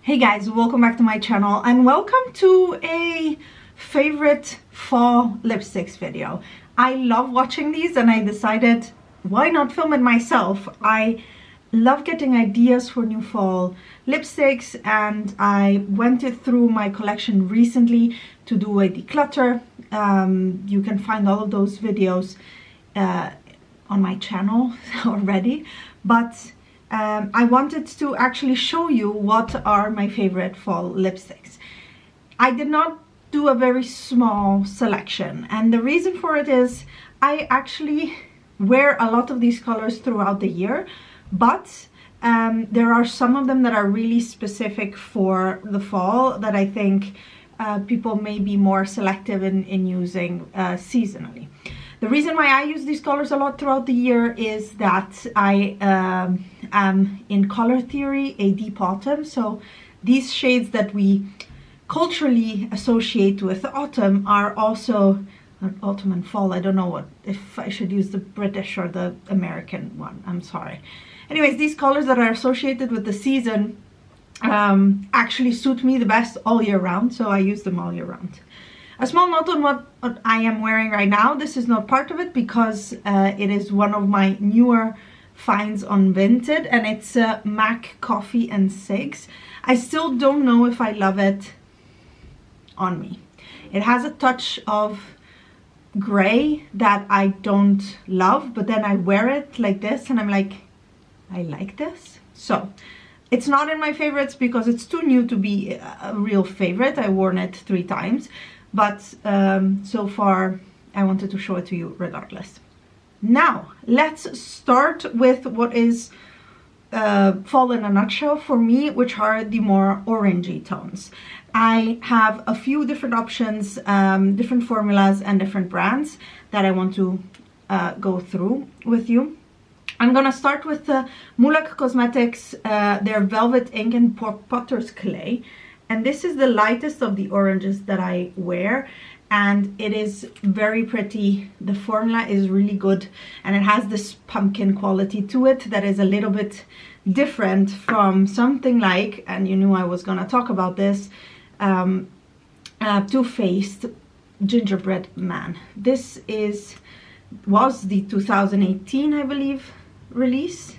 Hey guys, welcome back to my channel and welcome to a favorite fall lipsticks video. I love watching these and I decided why not film it myself. I love getting ideas for new fall lipsticks and I went through my collection recently to do a declutter. You can find all of those videos on my channel already, but I wanted to actually show you what are my favorite fall lipsticks. I did not do a very small selection, and the reason for it is I actually wear a lot of these colors throughout the year, but there are some of them that are really specific for the fall that I think people may be more selective in using seasonally. The reason why I use these colors a lot throughout the year is that I am in color theory a deep autumn, so these shades that we culturally associate with autumn are also autumn and fall. I don't know if I should use the British or the American one, I'm sorry. Anyways, these colors that are associated with the season actually suit me the best all year round, so I use them all year round. A small note on what I am wearing right now. This is not part of it because it is one of my newer finds on Vinted, and it's MAC Coffee and Cigs. I still don't know if I love it on me. It has a touch of gray that I don't love, but then I wear it like this and I'm like, I like this. So it's not in my favorites because it's too new to be a real favorite. I've worn it 3 times. But so far I wanted to show it to you regardless. Now let's start with what is fall in a nutshell for me, which are the more orangey tones. I have a few different options, different formulas and different brands that I want to go through with you. I'm gonna start with the McGrath Cosmetics, their Velvet Ink and Potter's Clay. And this is the lightest of the oranges that I wear, and it is very pretty. The formula is really good and it has this pumpkin quality to it that is a little bit different from something like, and you knew I was gonna talk about this, Too Faced Gingerbread Man. This was the 2018, I believe, release.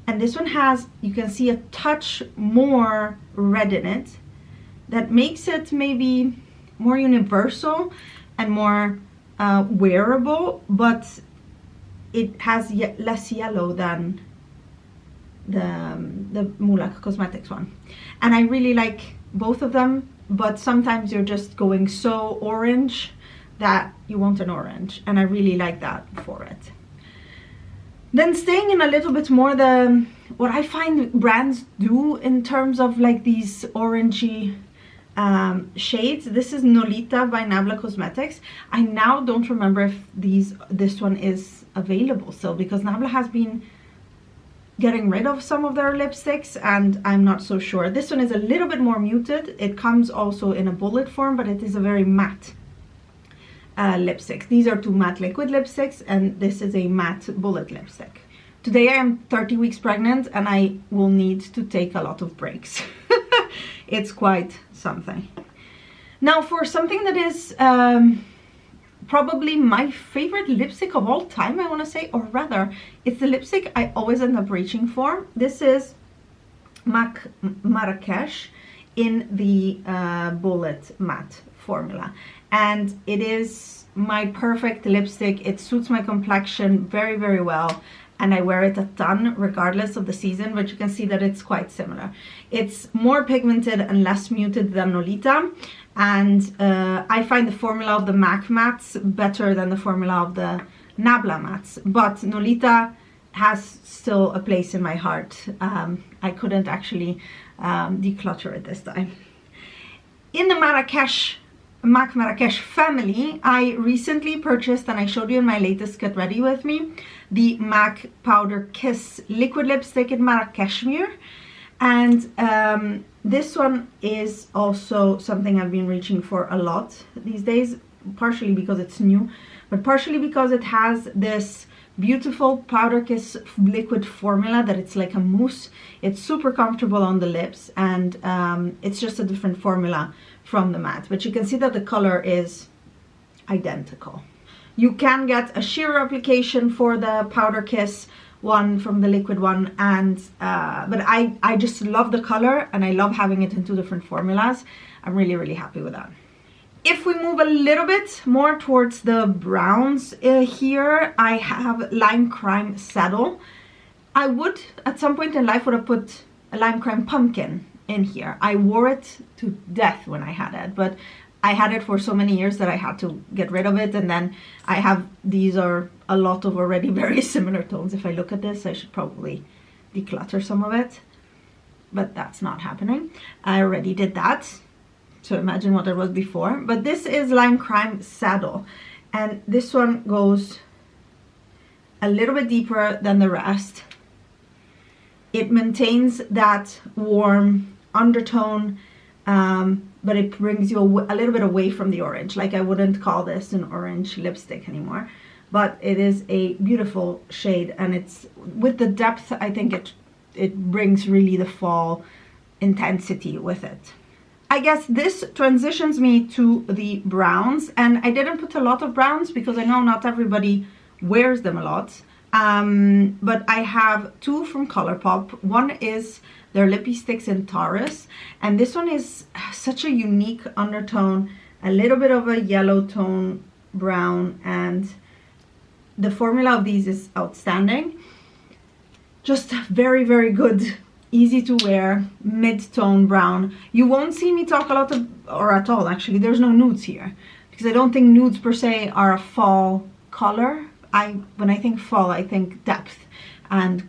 And this one has, you can see, a touch more red in it that makes it maybe more universal and more wearable, but it has less yellow than the McGrath Cosmetics one. And I really like both of them, but sometimes you're just going so orange that you want an orange, and I really like that for it. Then staying in a little bit more what I find brands do in terms of like these orangey shades. This is Nolita by NABLA Cosmetics. I now don't remember if this one is available still, because NABLA has been getting rid of some of their lipsticks and I'm not so sure. This one is a little bit more muted. It comes also in a bullet form, but it is a very matte lipsticks. These are 2 matte liquid lipsticks and this is a matte bullet lipstick. Today I am 30 weeks pregnant and I will need to take a lot of breaks. It's quite something. Now for something that is probably my favorite lipstick of all time, I want to say, or rather it's the lipstick I always end up reaching for. This is MAC Marrakesh in the bullet matte formula, and it is my perfect lipstick. It suits my complexion very, very well and I wear it a ton regardless of the season, but you can see that it's quite similar. It's more pigmented and less muted than Nolita, and I find the formula of the MAC mattes better than the formula of the NABLA mattes, but Nolita has still a place in my heart. I couldn't actually declutter it this time. In the MAC Marrakesh family, I recently purchased, and I showed you in my latest Get Ready With Me, the MAC Powder Kiss liquid lipstick in Marrakeshmere. And this one is also something I've been reaching for a lot these days, partially because it's new, but partially because it has this beautiful Powder Kiss liquid formula that it's like a mousse. It's super comfortable on the lips, and it's just a different formula from the matte, but you can see that the color is identical. You can get a sheer application for the Powder Kiss one from the liquid one, and but I just love the color, and I love having it in two different formulas. I'm really happy with that. If we move a little bit more towards the browns here, I have Lime Crime Saddle. I would at some point in life would have put a Lime Crime Pumpkin in here. I wore it to death when I had it, but I had it for so many years that I had to get rid of it. And then I have, these are a lot of already very similar tones. If I look at this, I should probably declutter some of it, but that's not happening. I already did that, so imagine what it was before. But this is Lime Crime Saddle, and this one goes a little bit deeper than the rest. It maintains that warm undertone, but it brings you a little bit away from the orange. Like, I wouldn't call this an orange lipstick anymore, but it is a beautiful shade, and it's with the depth, I think it brings really the fall intensity with it. I guess this transitions me to the browns, and I didn't put a lot of browns because I know not everybody wears them a lot, but I have two from Colourpop. One is their Lippy Sticks in Taurus, and this one is such a unique undertone, a little bit of a yellow tone brown, and the formula of these is outstanding. Just very good, easy to wear, mid-tone brown. You won't see me talk a lot of, or at all actually, there's no nudes here, because I don't think nudes per se are a fall color. When I think fall, I think depth and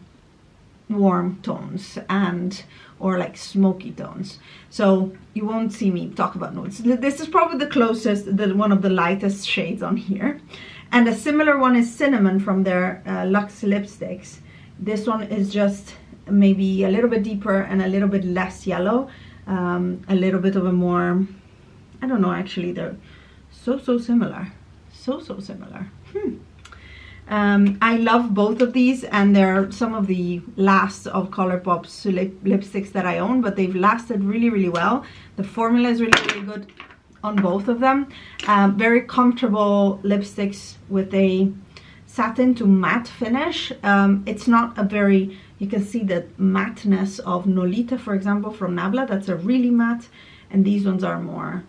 warm tones, and or like smoky tones. So you won't see me talk about nudes. This is probably the closest, one of the lightest shades on here. And a similar one is Cinnamon from their Luxe lipsticks. This one is just maybe a little bit deeper and a little bit less yellow, a little bit of a more, I don't know, actually they're so similar, so similar. I love both of these, and they're some of the last of Colourpop's lipsticks that I own, but they've lasted really well. The formula is really good on both of them. Very comfortable lipsticks with a satin to matte finish. It's not a very, you can see the matteness of Nolita, for example, from NABLA. That's a really matte, and these ones are more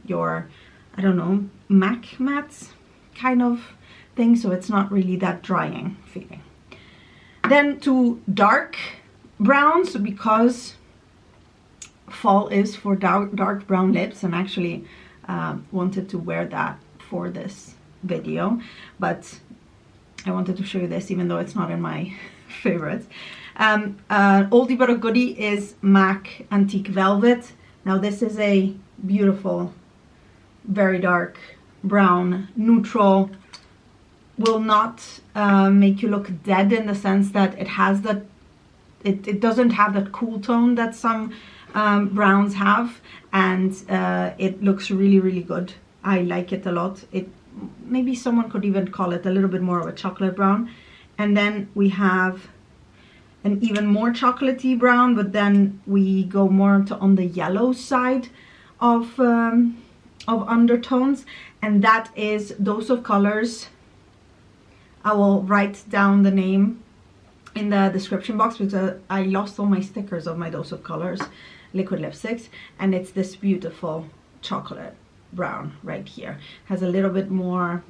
your, I don't know, MAC mattes kind of thing, so it's not really that drying feeling. Then to dark browns, because fall is for dark brown lips, and actually wanted to wear that for this video, but I wanted to show you this even though it's not in my favorites. Oldie but a goodie is MAC Antique Velvet. Now this is a beautiful, very dark brown, neutral, will not make you look dead, in the sense that it has that, it doesn't have that cool tone that some browns have, and it looks really good. I like it a lot. It, maybe someone could even call it a little bit more of a chocolate brown. And then we have an even more chocolatey brown, but then we go more to on the yellow side of undertones, and that is Dose of Colors. I will write down the name in the description box, because I lost all my stickers of my Dose of Colors liquid lipsticks, and it's this beautiful chocolate brown right here. Has a little bit more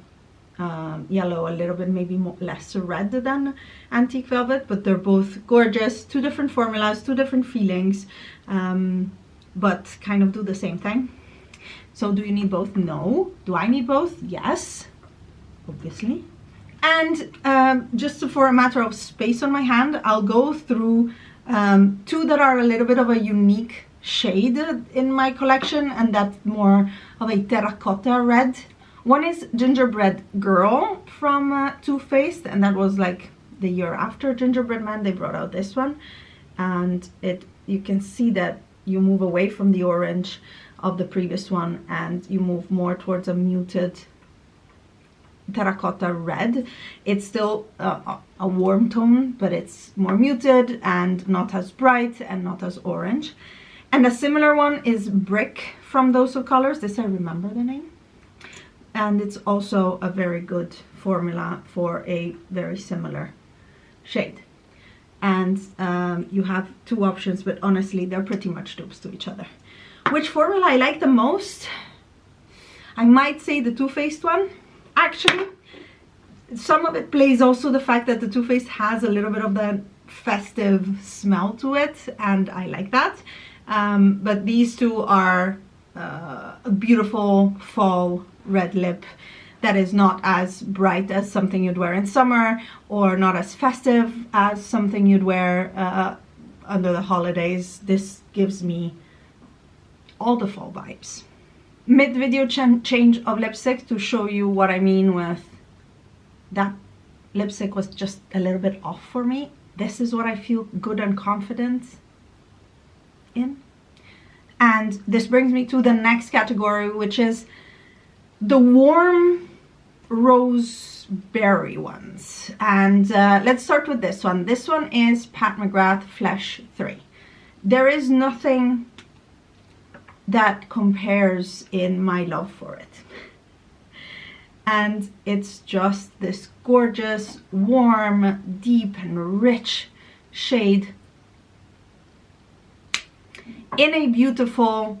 yellow, a little bit maybe more, less red than Antique Velvet, but they're both gorgeous. Two different formulas, two different feelings, but kind of do the same thing. So do you need both? No. Do I need both? Yes, obviously. And just for a matter of space on my hand, I'll go through two that are a little bit of a unique shade in my collection, and that's more of a terracotta red. One is Gingerbread Girl from Too Faced, and that was like the year after Gingerbread Man they brought out this one, and you can see that you move away from the orange of the previous one and you move more towards a muted terracotta red. It's still a warm tone, but it's more muted and not as bright and not as orange. And a similar one is Brick from Those of Colors. This I remember the name. And it's also a very good formula for a very similar shade. And you have two options, but honestly they're pretty much dupes to each other. Which formula I like the most? I might say the Too Faced one. Actually, some of it plays also the fact that the Too Faced has a little bit of that festive smell to it, and I like that. But these two are a beautiful fall red lip that is not as bright as something you'd wear in summer, or not as festive as something you'd wear under the holidays. This gives me all the fall vibes. Mid-video change of lipstick to show you what I mean with that lipstick was just a little bit off for me. This is what I feel good and confident in. And this brings me to the next category, which is the warm roseberry ones. And let's start with this one. This one is Pat McGrath Flesh 3. There is nothing that compares in my love for it. And it's just this gorgeous, warm, deep and rich shade in a beautiful,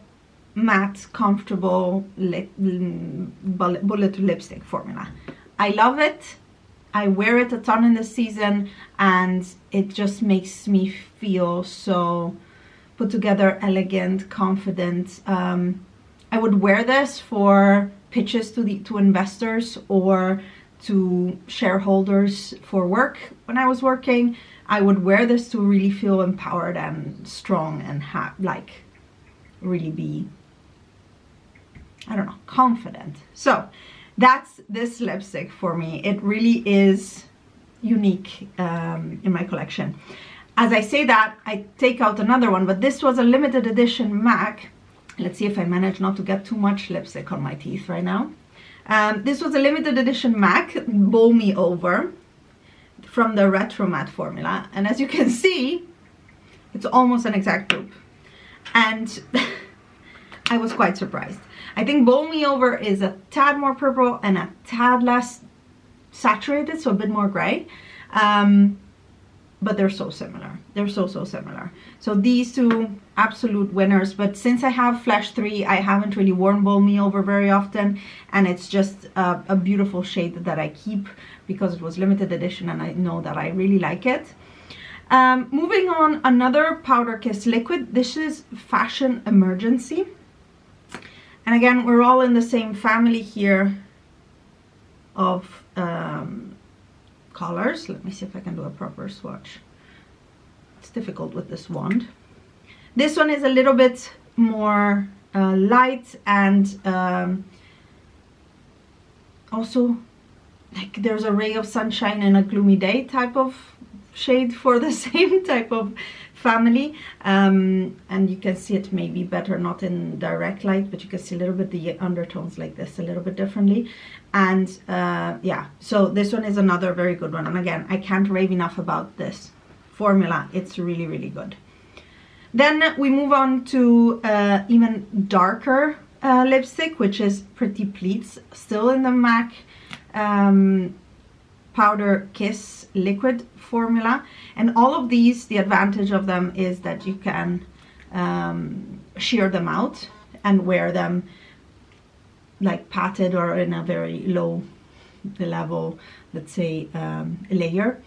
matte, comfortable bullet lipstick formula. I love it. I wear it a ton in the season, and it just makes me feel so put together, elegant, confident. I would wear this for pitches to investors or to shareholders for work. When I was working, I would wear this to really feel empowered and strong and like really be, I don't know, confident. So that's this lipstick for me. It really is unique in my collection. As I say that, I take out another one, but this was a limited edition MAC. Let's see if I manage not to get too much lipstick on my teeth right now. This was a limited edition MAC, Bowl Me Over, from the Retro Matte formula. And as you can see, it's almost an exact dupe. And I was quite surprised. I think Bowl Me Over is a tad more purple and a tad less saturated, so a bit more gray. But they're so similar. They're so similar. So these two absolute winners. But since I have Flesh 3, I haven't really worn Bowl Me Over very often, and it's just a beautiful shade that I keep because it was limited edition and I know that I really like it. Moving on, another Powder Kiss liquid. This is Fashion Emergency. And again, we're all in the same family here of colors. Let me see if I can do a proper swatch. It's difficult with this wand. This one is a little bit more light, and also like there's a ray of sunshine in a gloomy day type of shade for the same type of family. And you can see it maybe better not in direct light, but you can see a little bit the undertones like this a little bit differently. And yeah, so this one is another very good one. And again, I can't rave enough about this formula. It's really good. Then we move on to even darker lipstick, which is Pretty Pleats, still in the MAC Powder Kiss liquid formula. And all of these, the advantage of them is that you can shear them out and wear them like patted or in a very low level, let's say, layer.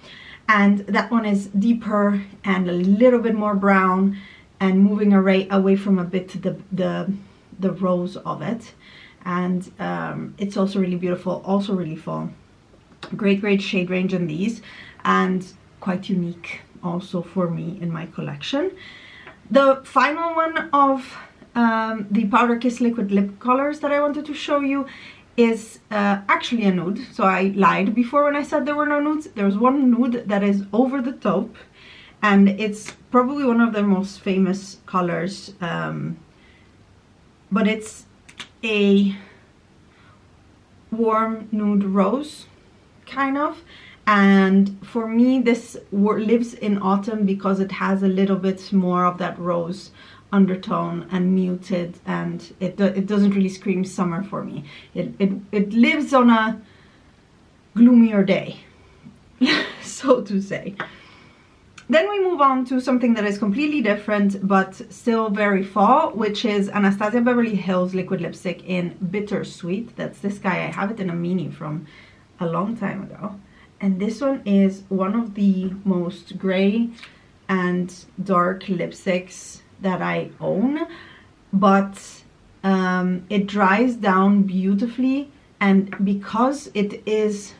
And that one is deeper and a little bit more brown and moving away from a bit the rose of it. And it's also really beautiful, also really fall. Great shade range in these, and quite unique also for me in my collection. The final one of the Powder Kiss liquid lip colors that I wanted to show you is actually a nude. So I lied before when I said there were no nudes. There's one nude that is over the taupe, and it's probably one of their most famous colors, but it's a warm nude rose, kind of. And for me, this lives in autumn because it has a little bit more of that rose undertone and muted, and it doesn't really scream summer for me. It lives on a gloomier day, so to say. Then we move on to something that is completely different but still very fall, which is Anastasia Beverly Hills liquid lipstick in Bittersweet. That's this guy. I have it in a mini from a long time ago. And this one is one of the most gray and dark lipsticks that I own, but it dries down beautifully, and because it's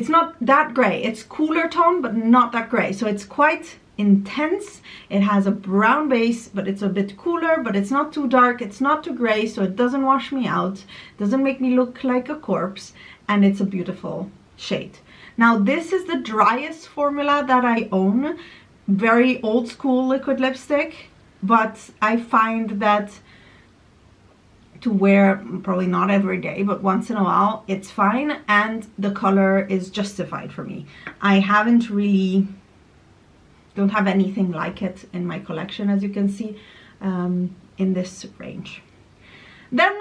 not that gray, it's cooler tone but not that gray, so it's quite intense. It has a brown base, but it's a bit cooler, but it's not too dark, it's not too gray, so it doesn't wash me out, doesn't make me look like a corpse, and it's a beautiful shade. Now this is the driest formula that I own, very old school liquid lipstick, but I find that to wear, probably not every day, but once in a while, it's fine, and the color is justified for me. I don't have anything like it in my collection, as you can see, in this range. Then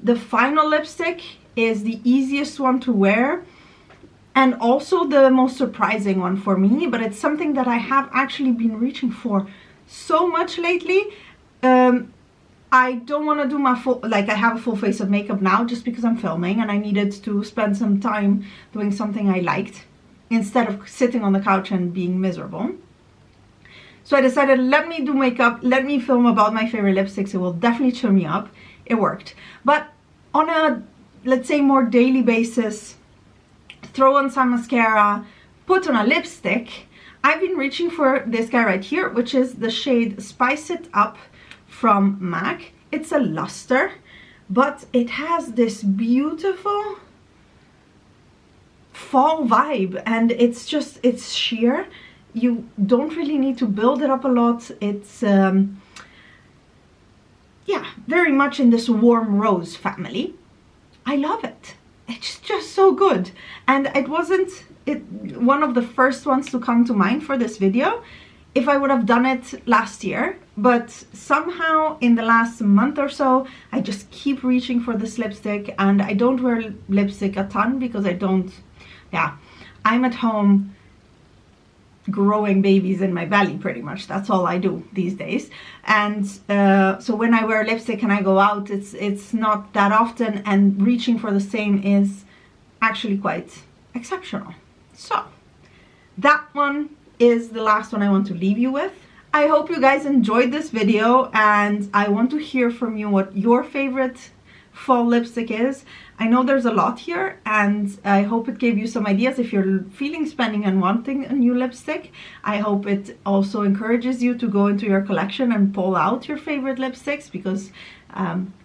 the final lipstick is the easiest one to wear, and also the most surprising one for me, but it's something that I have actually been reaching for so much lately. I don't want to do my full, like I have a full face of makeup now just because I'm filming and I needed to spend some time doing something I liked instead of sitting on the couch and being miserable. So I decided, let me do makeup, let me film about my favorite lipsticks, it will definitely cheer me up. It worked. But on a, let's say, more daily basis, throw on some mascara, put on a lipstick, I've been reaching for this guy right here, which is the shade Spice It Up from MAC. It's a luster, but it has this beautiful fall vibe, and it's sheer. You don't really need to build it up a lot. It's yeah, very much in this warm rose family. I love it. It's just so good, and it wasn't one of the first ones to come to mind for this video if I would have done it last year, but somehow in the last month or so I just keep reaching for this lipstick. And I don't wear lipstick a ton because I'm at home growing babies in my belly pretty much. That's all I do these days, and so when I wear lipstick and I go out, it's not that often, and reaching for the same is actually quite exceptional. So that one is the last one I want to leave you with. I hope you guys enjoyed this video, and I want to hear from you what your favorite fall lipstick is. I know there's a lot here, and I hope it gave you some ideas if you're feeling spending and wanting a new lipstick. I hope it also encourages you to go into your collection and pull out your favorite lipsticks, because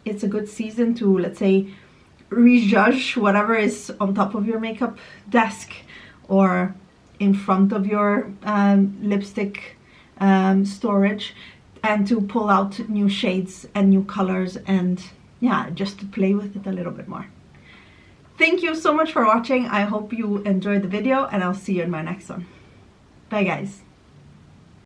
it's a good season to, let's say, rejudge whatever is on top of your makeup desk or in front of your lipstick storage, and to pull out new shades and new colors, and yeah, just to play with it a little bit more. Thank you so much for watching. I hope you enjoyed the video, and I'll see you in my next one. Bye guys.